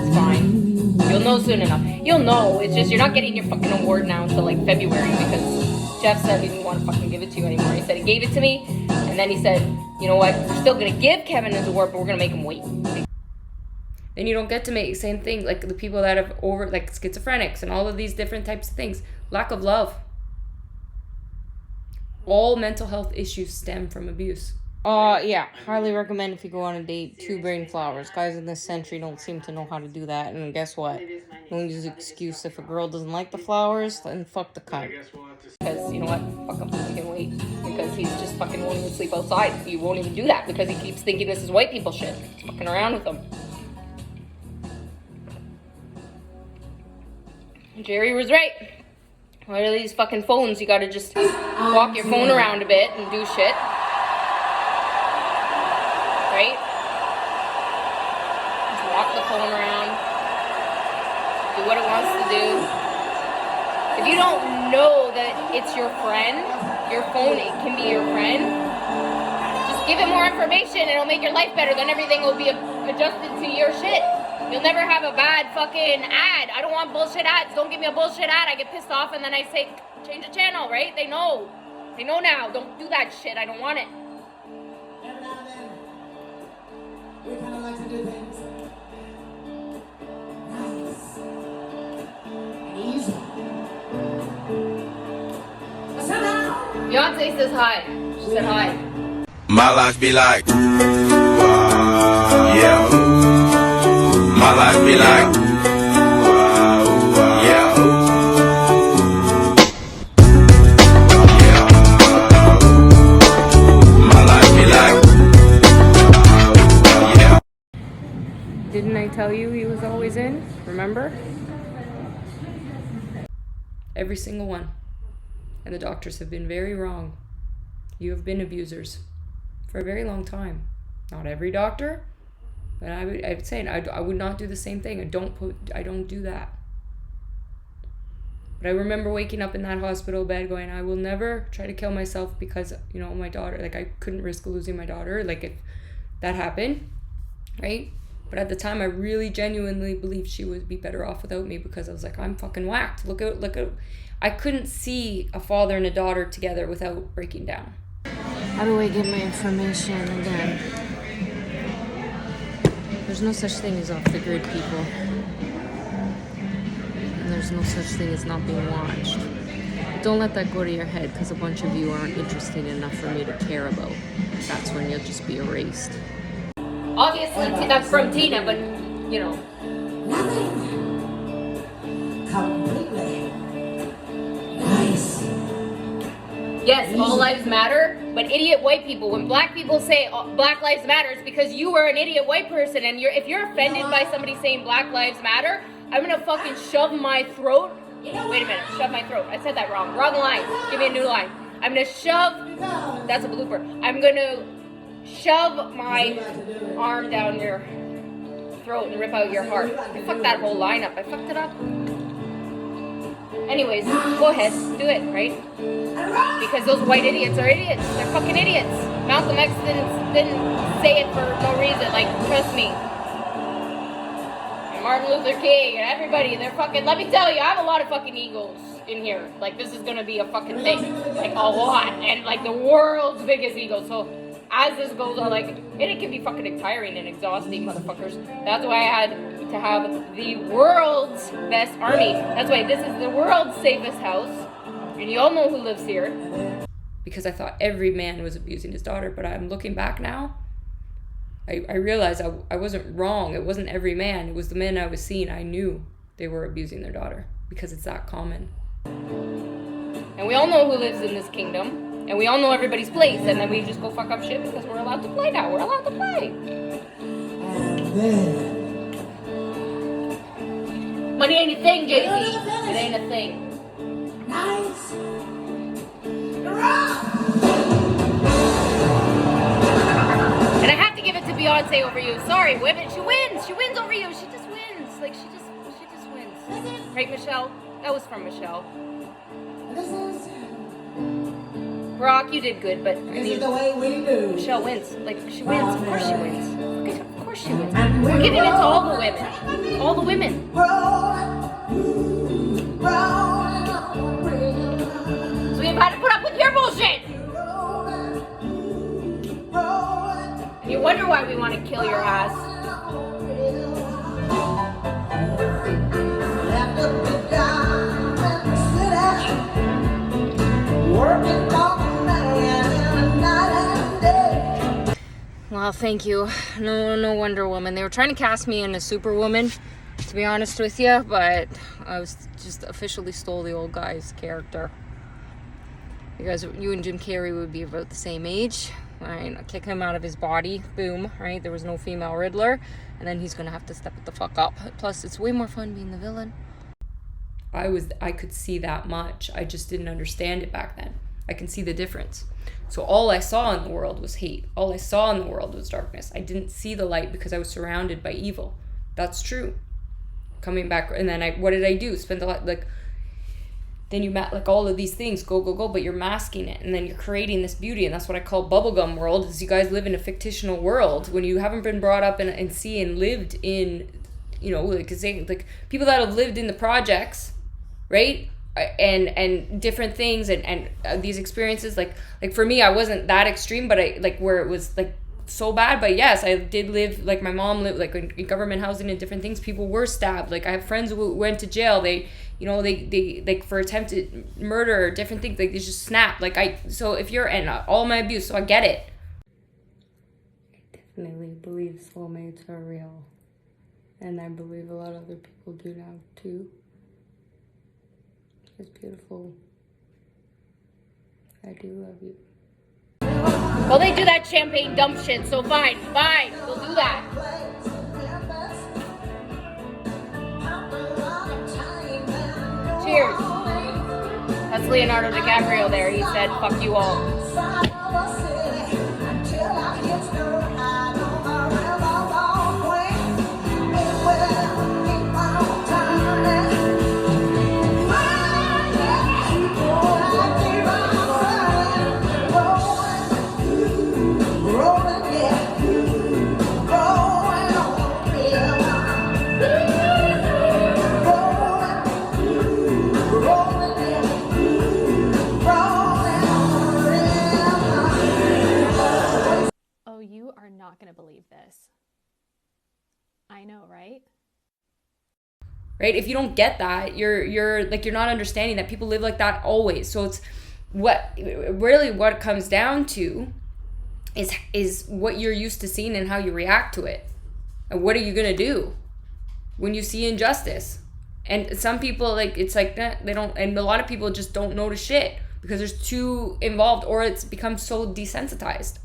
It's fine. You'll know soon enough. You'll know. It's just you're not getting your fucking award now until like February, because Jeff said he didn't want to fucking give it to you anymore. He said he gave it to me, and then he said, you know what? We're still going to give Kevin his award, but we're going to make him wait. Then you don't get to make the same thing like the people that have like schizophrenics and all of these different types of things. Lack of love. All mental health issues stem from abuse. Yeah, highly recommend if you go on a date, 2 brain flowers. Guys in this century don't seem to know how to do that, and guess what? Don't use the excuse if a girl doesn't like the flowers, then fuck the cunt. Because, you know what? Fuck him. He can wait. Because he's just fucking won't even sleep outside. He won't even do that because he keeps thinking this is white people shit. He's fucking around with them. Jerry was right. What are these fucking phones? You gotta just walk your phone around a bit and do shit. Right? Just walk the phone around. Do what it wants to do. If you don't know that it's your friend, your phone, it can be your friend, just give it more information and it'll make your life better. Then everything will be adjusted to your shit. You'll never have a bad fucking ad. I don't want bullshit ads. Don't give me a bullshit ad. I get pissed off and then I say, change the channel, right? They know. They know now. Don't do that shit. I don't want it. Every now and then, we kind of like to do things nice and easy. But somehow, Beyonce says hi. She said hi. My life be like, yeah. My life be like, yeah. My life be like, yeah. Didn't I tell you he was always in? Remember? Every single one. And the doctors have been very wrong. You have been abusers for a very long time. Not every doctor, but I would say I would not do the same thing. I don't do that. But I remember waking up in that hospital bed going, I will never try to kill myself because, you know, my daughter, like I couldn't risk losing my daughter, like if that happened, right? But at the time I really genuinely believed she would be better off without me because I was like, I'm fucking whacked. Look at I couldn't see a father and a daughter together without breaking down. How do I get my information again? There's no such thing as off the grid, people. And there's no such thing as not being watched. Don't let that go to your head because a bunch of you aren't interesting enough for me to care about. That's when you'll just be erased. Obviously, that's from Tina, but, you know. nothing completely nice. Yes, all lives matter, but idiot white people, when black people say Black Lives Matter, it's because you were an idiot white person, and if you're offended by somebody saying Black Lives Matter, I'm gonna fucking shove my throat. Wait a minute, shove my throat. I said that wrong. Wrong line. Give me a new line. I'm gonna shove. That's a blooper. I'm gonna shove my arm down your throat and rip out your heart. I fucked that whole line up. I fucked it up. Anyways, go ahead, do it, right? Because those white idiots are idiots. They're fucking idiots. Malcolm X didn't say it for no reason. Like, trust me. And Martin Luther King and everybody, they're fucking. Let me tell you, I have a lot of fucking egos in here. Like, this is gonna be a fucking thing. Like, a lot. And like the world's biggest ego. So as this goes on, like, and it can be fucking tiring and exhausting, motherfuckers. That's why I had to have the world's best army. That's why this is the world's safest house. And you all know who lives here. Because I thought every man was abusing his daughter, but I'm looking back now, I realized I wasn't wrong. It wasn't every man. It was the men I was seeing. I knew they were abusing their daughter because it's that common. And we all know who lives in this kingdom. And we all know everybody's place. And then we just go fuck up shit because we're allowed to play now. We're allowed to play. And then, Money ain't a thing, JC. It ain't a thing. nice. And I have to give it to Beyonce over you. Sorry, women. She wins. She wins over you. She just wins. Like, she just wins. Right, Michelle? That was from Michelle. This is Brock, you did good, but I the mean, way we do. Michelle wins. Like, she wins. Of course she wins. Of course she wins. We're giving it to all the women. All the women. So we've had to put up with your bullshit. And you wonder why we want to kill your ass. Well, thank you. No Wonder Woman. They were trying to cast me in a Superwoman, to be honest with you, but I was just officially stole the old guy's character. Because you and Jim Carrey would be about the same age. Right? I'll kick him out of his body. Boom. Right? There was no female Riddler. And then he's going to have to step it the fuck up. Plus, it's way more fun being the villain. I could see that much. I just didn't understand it back then. I can see the difference. So all I saw in the world was hate. All I saw in the world was darkness. I didn't see the light because I was surrounded by evil. That's true. Coming back, and then what did I do? Spend a lot, like, then you like all of these things go, but you're masking it, and then you're creating this beauty. And that's what I call bubblegum world, is you guys live in a fictional world when you haven't been brought up and see and lived in, you know, like people that have lived in the projects, right? And different things and these experiences, like for me, I wasn't that extreme, but I like where it was like so bad, but yes, I did live, like my mom lived like in government housing and different things. People were stabbed. Like I have friends who went to jail. They, you know, they like for attempted murder or different things. Like they just snap. So if you're and all my abuse, so I get it. I definitely believe soulmates are real, and I believe a lot of other people do now too. It's beautiful. I do love you. Well, they do that champagne dump shit, so fine, they'll do that. Cheers. That's Leonardo DiCaprio there. He said, fuck you all. Not going to believe this. I know, right? Right? If you don't get that, you're not understanding that people live like that always. So it's what it comes down to is what you're used to seeing and how you react to it. And what are you going to do when you see injustice? And some people, like, it's like that, they don't, and a lot of people just don't notice shit because there's too involved, or it's become so desensitized.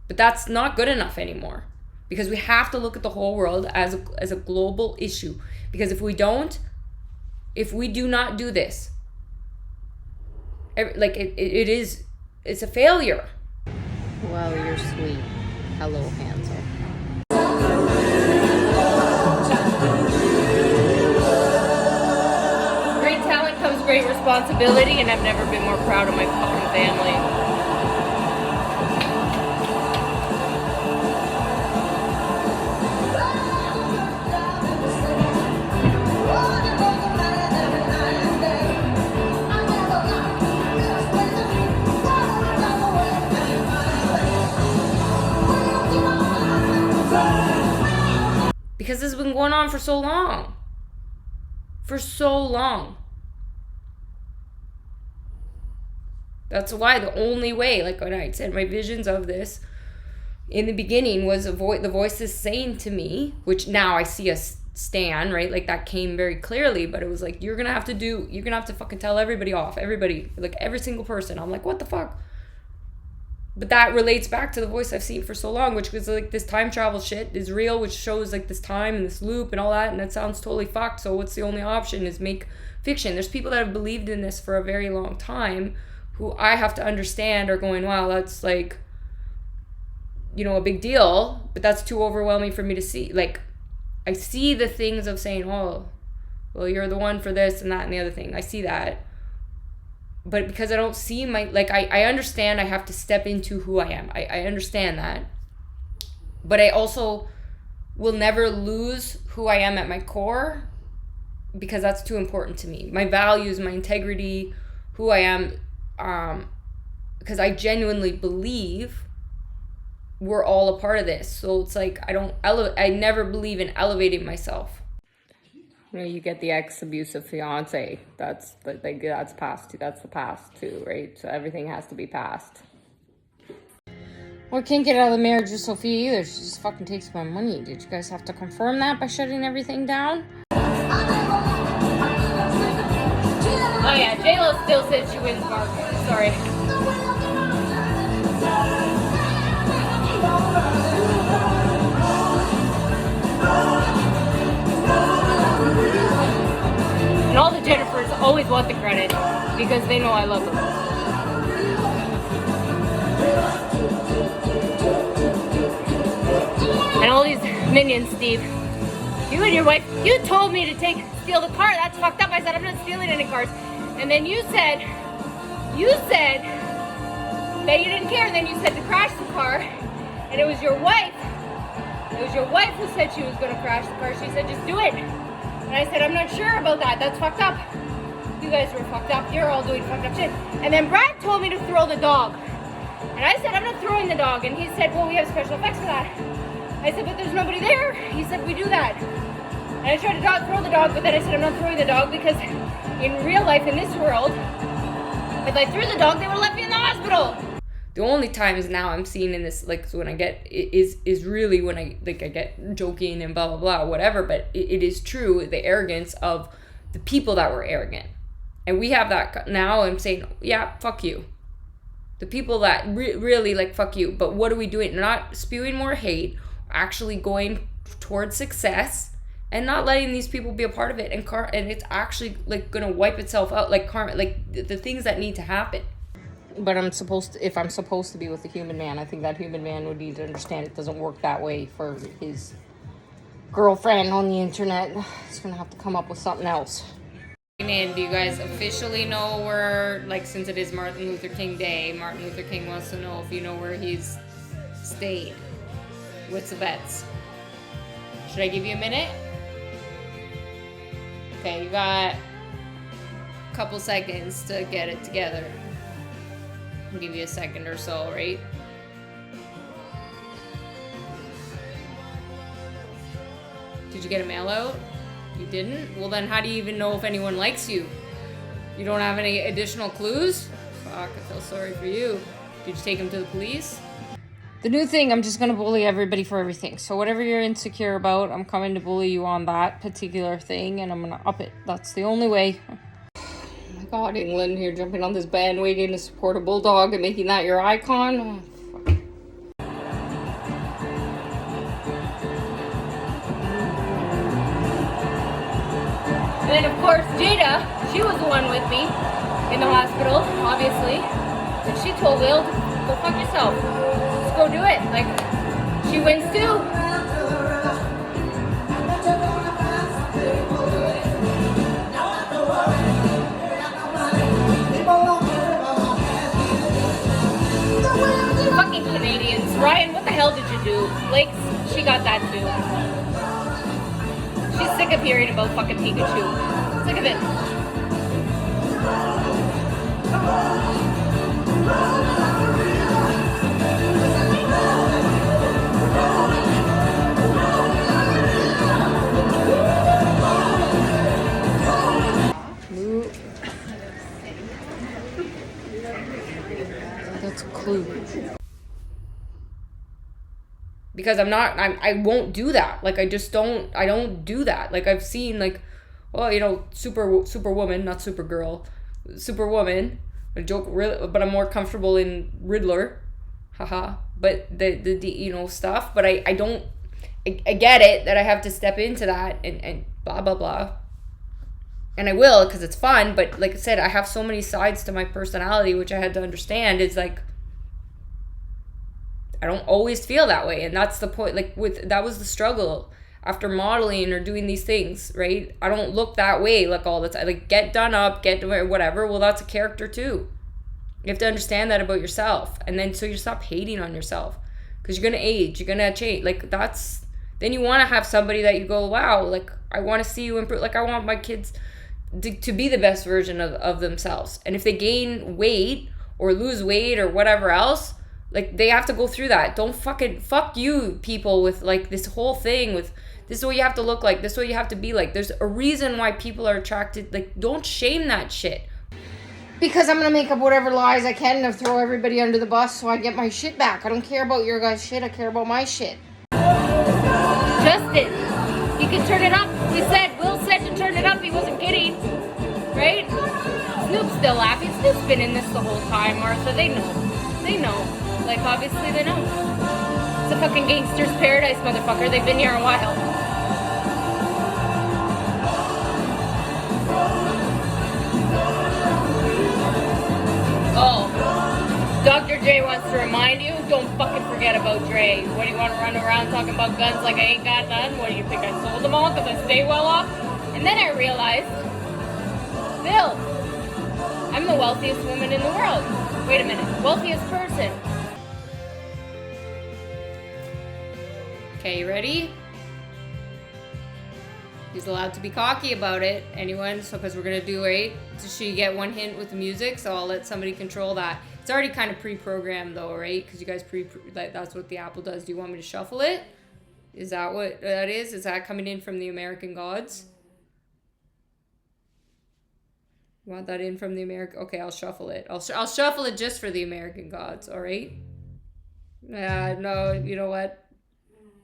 But that's not good enough anymore, because we have to look at the whole world as a global issue. Because if we do not do this, like it's a failure. Well, you're sweet. Hello, Hansel. Great talent comes great responsibility, and I've never been more proud of my fucking family. Because this has been going on for so long. For so long. That's why the only way, like when I said my visions of this in the beginning, was the voices saying to me, which now I see a stand, right? Like that came very clearly, but it was like, you're gonna have to fucking tell everybody off. Everybody, like every single person. I'm like, what the fuck? But that relates back to the voice I've seen for so long, which was like this time travel shit is real, which shows like this time and this loop and all that, and that sounds totally fucked. So what's the only option is make fiction. There's people that have believed in this for a very long time who I have to understand are going, wow, that's like, you know, a big deal, but that's too overwhelming for me to see. Like, I see the things of saying, oh, well, you're the one for this and that and the other thing. I see that. But because I don't see I understand I have to step into who I am. I understand that. But I also will never lose who I am at my core, because that's too important to me. My values, my integrity, who I am, because I genuinely believe we're all a part of this. So it's like I never believe in elevating myself. You know, you get the ex-abusive fiance. That's past too. That's the past too, right? So everything has to be past. Well, I can't get out of the marriage with Sophia either. She just fucking takes my money. Did you guys have to confirm that by shutting everything down? Oh yeah, J-Lo still says she wins Mark. Sorry. And all the Jennifers always want the credit because they know I love them. And all these minions, Steve. You and your wife, you told me to steal the car. That's fucked up. I said I'm not stealing any cars. And then you said that you didn't care, and then you said to crash the car, and it was your wife. It was your wife who said she was going to crash the car. She said, just do it. And I said, I'm not sure about that. That's fucked up. You guys were fucked up. You're all doing fucked up shit. And then Brad told me to throw the dog. And I said, I'm not throwing the dog. And he said, well, we have special effects for that. I said, but there's nobody there. He said, we do that. And I tried to throw the dog, but then I said, I'm not throwing the dog because in real life, in this world, if I threw the dog, they would have left me in the hospital. The only times now I'm seeing in this, like, so when I get, is really when I get joking and blah, blah, blah, whatever, but it is true, the arrogance of the people that were arrogant. And we have that now. I'm saying, yeah, fuck you. The people that really, like, fuck you. But what are we doing? Not spewing more hate, actually going towards success, and not letting these people be a part of it. And it's actually, like, going to wipe itself out, like karma, like the things that need to happen. But if I'm supposed to be with a human man, I think that human man would need to understand it doesn't work that way for his girlfriend on the internet. He's gonna have to come up with something else. And do you guys officially know where, like, since it is Martin Luther King Day, Martin Luther King wants to know if you know where he's stayed. What's the bets? Should I give you a minute? Okay, you got a couple seconds to get it together. I'll give you a second or so, right? Did you get a mail out? You didn't? Well, then how do you even know if anyone likes you? You don't have any additional clues? Fuck, I feel sorry for you. Did you take him to the police? The new thing, I'm just going to bully everybody for everything. So whatever you're insecure about, I'm coming to bully you on that particular thing, and I'm going to up it. That's the only way. God, England, you're jumping on this bandwagon to support a bulldog and making that your icon. Oh, fuck. And then, of course, Jada, she was the one with me in the hospital, obviously. And she told Will, go fuck yourself. Just go do it. Like, she wins too. Fucking Canadians. Ryan, what the hell did you do? Blake, she got that too. She's sick of hearing about fucking Pikachu. Sick of it. That's a clue. Because I won't do that. Like, I don't do that. Like, I've seen, like, well, you know, Superwoman, not Supergirl, Superwoman, a joke, really, but I'm more comfortable in Riddler, haha, but the you know, stuff, but I get it that I have to step into that and blah, blah, blah. And I will, because it's fun, but like I said, I have so many sides to my personality, which I had to understand is, like, I don't always feel that way. And that's the point, like, that was the struggle after modeling or doing these things, right? I don't look that way, like, all the time. Like, get done up, get whatever. Well, that's a character too. You have to understand that about yourself. And then so you stop hating on yourself, because you're going to age, you're going to change. Like, that's, then you want to have somebody that you go, wow, like, I want to see you improve. Like, I want my kids to be the best version of themselves. And if they gain weight or lose weight or whatever else, like, they have to go through that. Don't fuck you people with, like, this whole thing with, this is what you have to look like, this is what you have to be like. There's a reason why people are attracted. Like, don't shame that shit. Because I'm gonna make up whatever lies I can to throw everybody under the bus so I get my shit back. I don't care about your guys' shit, I care about my shit. Justin, you can turn it up. Will said to turn it up. He wasn't kidding, right? Snoop's still laughing. Snoop's been in this the whole time, Martha. They know. Like, obviously they know. It's a fucking gangster's paradise, motherfucker. They've been here a while. Oh, Dr. J wants to remind you, don't fucking forget about Dre. What do you want to run around talking about guns like I ain't got none? What do you think, I sold them all because I stay well off? And then I realized, Bill, I'm the wealthiest woman in the world. Wait a minute, wealthiest person. Okay, you ready? He's allowed to be cocky about it. Anyone? So, because we're gonna do it. Does she get one hint with the music? So I'll let somebody control that. It's already kind of pre-programmed though, right? Because you guys that's what the Apple does. Do you want me to shuffle it? Is that what that is? Is that coming in from the American Gods? You want that in from the American? Okay, I'll shuffle it. I'll shuffle it just for the American Gods. All right. No, you know what?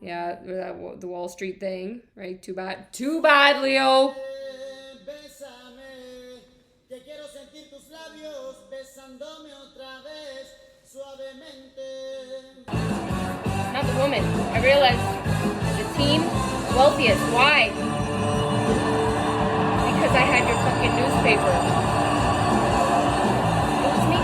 Yeah, the Wall Street thing, right? Too bad, Leo. Bésame, que quiero sentir tus labios besándome otra vez suavemente. Not the woman. I realized the team wealthiest. Why? Because I had your fucking newspaper. It was me.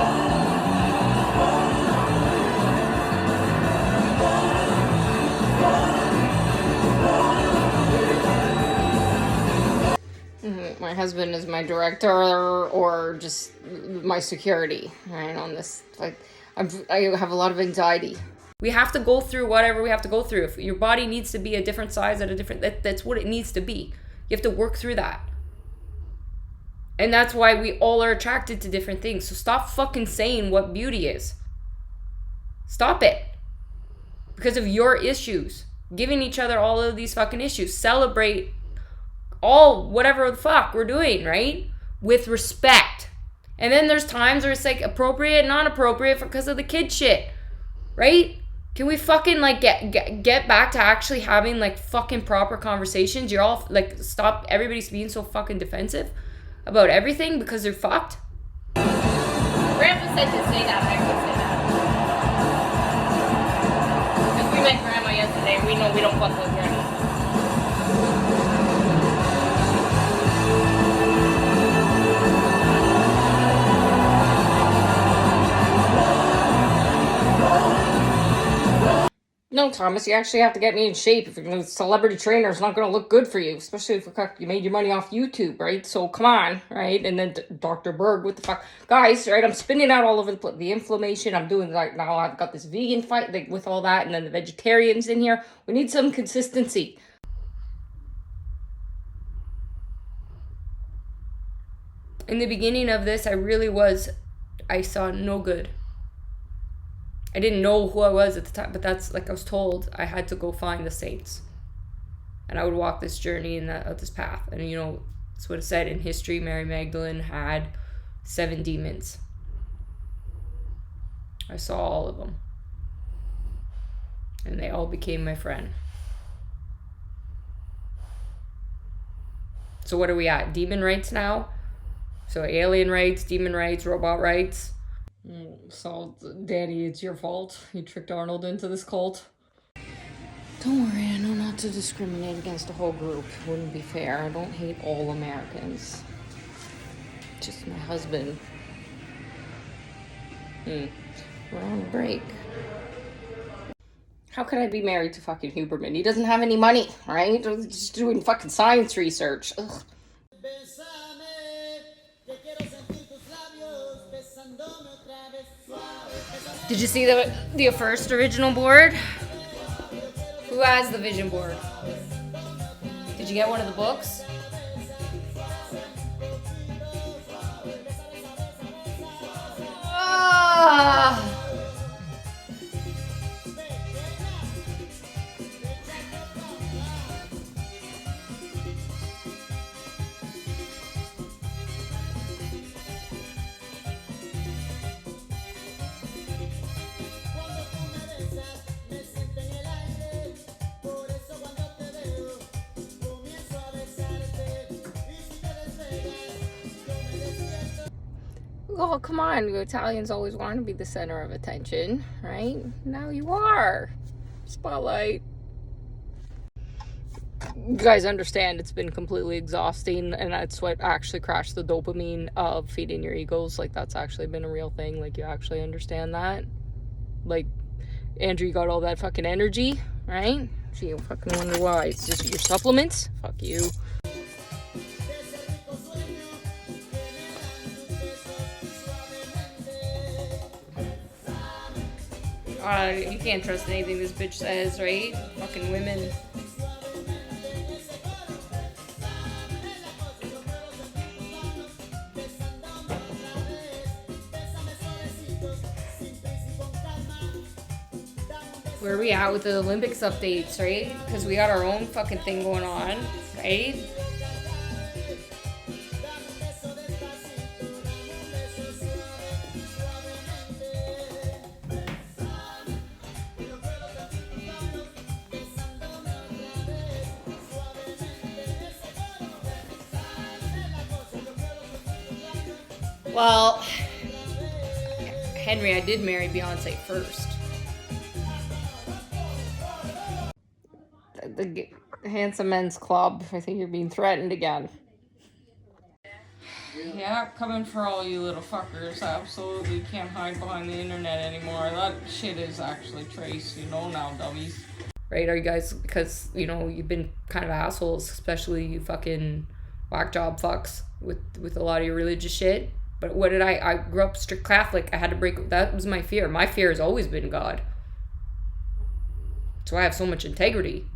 My husband is my director or just my security, right? On this, like, I have a lot of anxiety. We have to go through whatever we have to go through. If your body needs to be a different size at a different, that's what it needs to be. You have to work through that. And that's why we all are attracted to different things. So stop fucking saying what beauty is. Stop it. Because of your issues. Giving each other all of these fucking issues. Celebrate all whatever the fuck we're doing, right? With respect. And then there's times where it's like appropriate, not appropriate because of the kid shit. Right? Can we fucking like get back to actually having like fucking proper conversations? You're all like, stop everybody's being so fucking defensive about everything because they're fucked. Grandpa said to say that, I could say that. Because we met Grandma yesterday, we know we don't fuck with Grandma. No, Thomas, you actually have to get me in shape. If you're a celebrity trainer, it's not going to look good for you, especially if you made your money off YouTube, right? So come on, right? And then Dr. Berg, what the fuck? Guys, right, I'm spinning out all over the place. The inflammation, I'm doing like now I've got this vegan fight like with all that, and then the vegetarians in here. We need some consistency. In the beginning of this, I saw no good. I didn't know who I was at the time, but that's like I was told I had to go find the saints. And I would walk this journey in this path. And you know, that's what it said in history. Mary Magdalene had 7 demons. I saw all of them. And they all became my friend. So what are we at? Demon rights now? So alien rights, demon rights, robot rights. So, Daddy, it's your fault. You tricked Arnold into this cult. Don't worry, I know not to discriminate against the whole group. It wouldn't be fair. I don't hate all Americans. Just my husband. We're on a break. How could I be married to fucking Huberman? He doesn't have any money, right? He's just doing fucking science research. Ugh. Did you see the first original board? Who has the vision board? Did you get one of the books? Ah! Oh, come on. You Italians always want to be the center of attention, right? Now you are. Spotlight. You guys understand it's been completely exhausting, and that's what actually crashed the dopamine of feeding your egos. Like, that's actually been a real thing. Like, you actually understand that. Like, Andrew, you got all that fucking energy, right? So you fucking wonder why. It's just your supplements? Fuck you. You can't trust anything this bitch says, right? Fucking women. Where are we at with the Olympics updates, right? Because we got our own fucking thing going on, right? Well, Henry, I did marry Beyonce first. The Handsome Men's Club. I think you're being threatened again. Yeah, coming for all you little fuckers. Absolutely can't hide behind the internet anymore. That shit is actually traced, now, dummies. Right, are you guys, because, you've been kind of assholes, especially you fucking whack job fucks with a lot of your religious shit. But what did I grew up strict Catholic. I had to break, that was my fear. My fear has always been God. That's why I have so much integrity.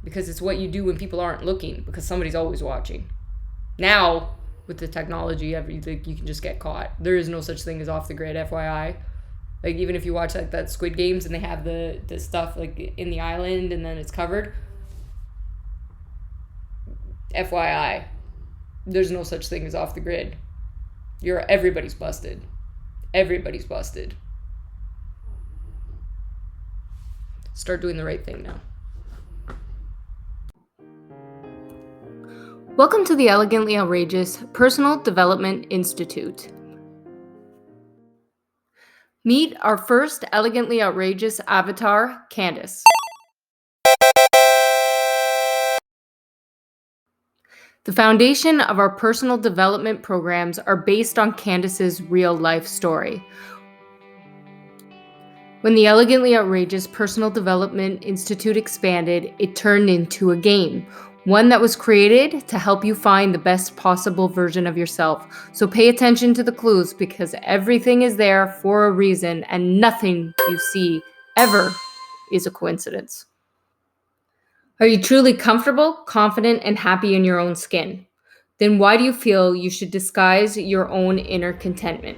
Because it's what you do when people aren't looking, because somebody's always watching. Now, with the technology, you can just get caught. There is no such thing as off the grid, FYI. Like, even if you watch like that Squid Games and they have the stuff like in the island and then it's covered, FYI, there's no such thing as off the grid. Everybody's busted. Everybody's busted. Start doing the right thing now. Welcome to the Elegantly Outrageous Personal Development Institute. Meet our first elegantly outrageous avatar, Candace. The foundation of our personal development programs are based on Candace's real life story. When the Elegantly Outrageous Personal Development Institute expanded, it turned into a game. One that was created to help you find the best possible version of yourself. So pay attention to the clues, because everything is there for a reason and nothing you see ever is a coincidence. Are you truly comfortable, confident, and happy in your own skin? Then why do you feel you should disguise your own inner contentment?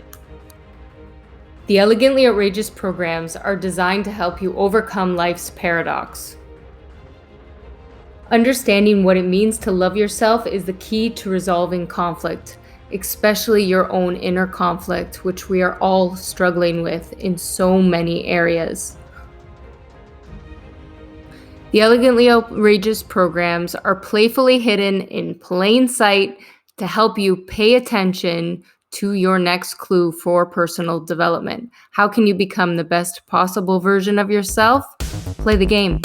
The Elegantly Outrageous programs are designed to help you overcome life's paradox. Understanding what it means to love yourself is the key to resolving conflict, especially your own inner conflict, which we are all struggling with in so many areas. The Elegantly Outrageous programs are playfully hidden in plain sight to help you pay attention to your next clue for personal development. How can you become the best possible version of yourself? Play the game.